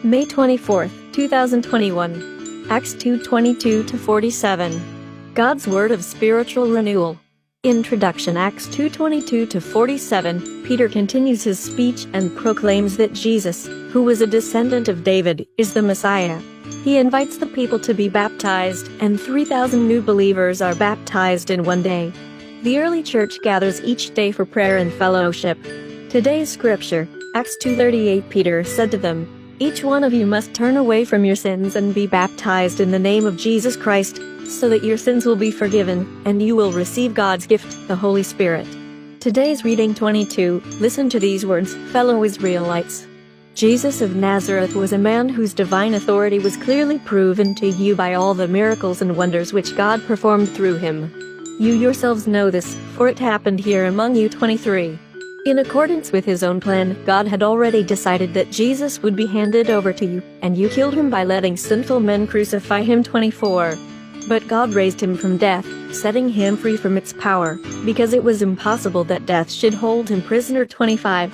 May 24, 2021. Acts 2:22-47. God's Word of Spiritual Renewal. Introduction. Acts 2:22-47. Peter continues his speech and proclaims that Jesus, who was a descendant of David, is the Messiah. He invites the people to be baptized, and 3,000 new believers are baptized in one day. The early church gathers each day for prayer and fellowship. Today's scripture, Acts 2:38. Peter said to them, "Each one of you must turn away from your sins and be baptized in the name of Jesus Christ, so that your sins will be forgiven, and you will receive God's gift, the Holy Spirit." Today's reading 22. Listen to these words, fellow Israelites. Jesus of Nazareth was a man whose divine authority was clearly proven to you by all the miracles and wonders which God performed through him. You yourselves know this, for it happened here among you. 23. In accordance with his own plan, God had already decided that Jesus would be handed over to you, and you killed him by letting sinful men crucify him. 24. But God raised him from death, setting him free from its power, because it was impossible that death should hold him prisoner. 25.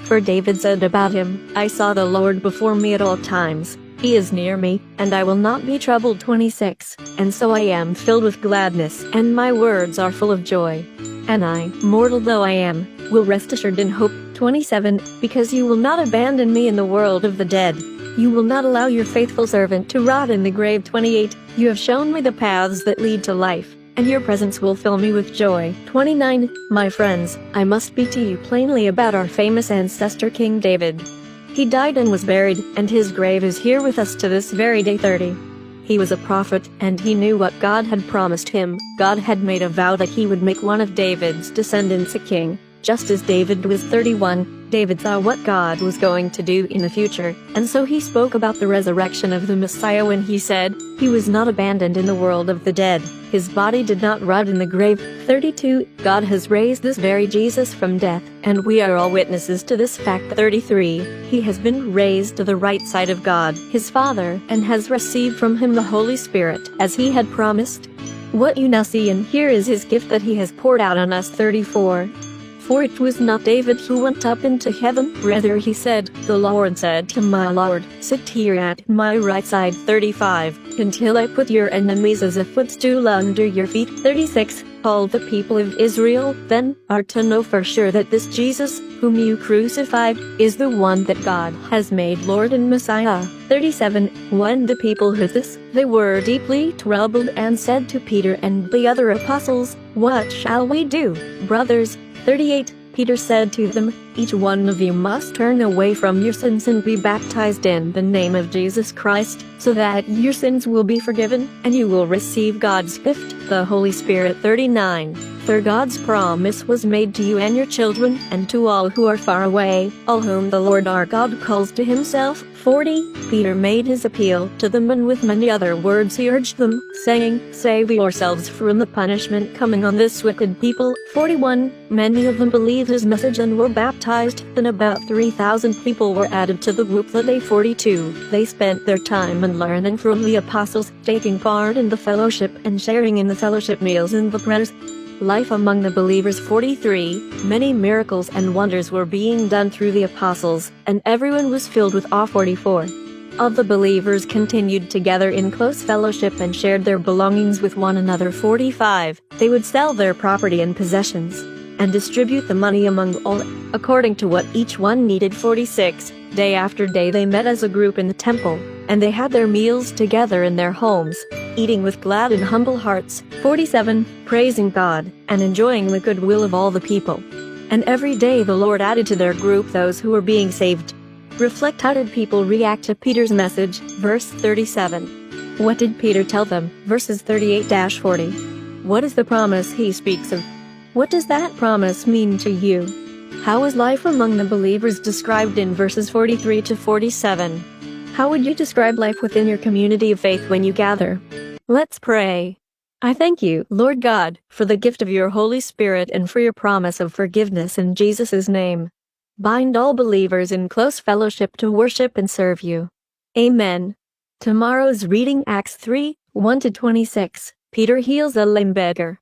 For David said about him, "I saw the Lord before me at all times. He is near me, and I will not be troubled." 26. And so I am filled with gladness, and my words are full of joy. And I, mortal though I am, will rest assured in hope. 27. Because you will not abandon me in the world of the dead. You will not allow your faithful servant to rot in the grave. 28. You have shown me the paths that lead to life, and your presence will fill me with joy. 29. My friends, I must speak to you plainly about our famous ancestor King David. He died and was buried, and his grave is here with us to this very day. 30. He was a prophet, and he knew what God had promised him. God had made a vow that he would make one of David's descendants a king, just as David was. 31. David saw what God was going to do in the future, and so he spoke about the resurrection of the Messiah when he said, "He was not abandoned in the world of the dead. His body did not rot in the grave." 32. God has raised this very Jesus from death, and we are all witnesses to this fact. 33. He has been raised to the right side of God, his Father, and has received from him the Holy Spirit, as he had promised. What you now see and hear is his gift that he has poured out on us. 34. For it was not David who went up into heaven, rather he said, "The Lord said to my Lord, sit here at my right side." 35. Until I put your enemies as a footstool under your feet. 36. All the people of Israel, then, are to know for sure that this Jesus, whom you crucified, is the one that God has made Lord and Messiah. 37. When the people heard this, they were deeply troubled and said to Peter and the other apostles, "What shall we do, brothers?" 38. Peter said to them, "Each one of you must turn away from your sins and be baptized in the name of Jesus Christ, so that your sins will be forgiven, and you will receive God's gift, the Holy Spirit." 39. For God's promise was made to you and your children, and to all who are far away, all whom the Lord our God calls to himself. 40. Peter made his appeal to them, and with many other words he urged them, saying, "Save yourselves from the punishment coming on this wicked people." 41. Many of them believed his message and were baptized, then about 3,000 people were added to the group that day. 42. They spent their time in learning from the apostles, taking part in the fellowship and sharing in the fellowship meals and the prayers. Life among the believers. 43. Many miracles and wonders were being done through the apostles, and everyone was filled with awe. 44. All the believers continued together in close fellowship and shared their belongings with one another. 45. They would sell their property and possessions, and distribute the money among all, according to what each one needed. 46. Day after day they met as a group in the temple, and they had their meals together in their homes, eating with glad and humble hearts. 47. Praising God, and enjoying the goodwill of all the people. And every day the Lord added to their group those who were being saved. Reflect. How did people react to Peter's message? Verse 37. What did Peter tell them? Verses 38-40. What is the promise he speaks of? What does that promise mean to you? How is life among the believers described in verses 43-47? How would you describe life within your community of faith when you gather? Let's pray. I thank you, Lord God, for the gift of your Holy Spirit and for your promise of forgiveness in Jesus' name. Bind all believers in close fellowship to worship and serve you. Amen. Tomorrow's reading, Acts 3:1-26. Peter heals a lame beggar.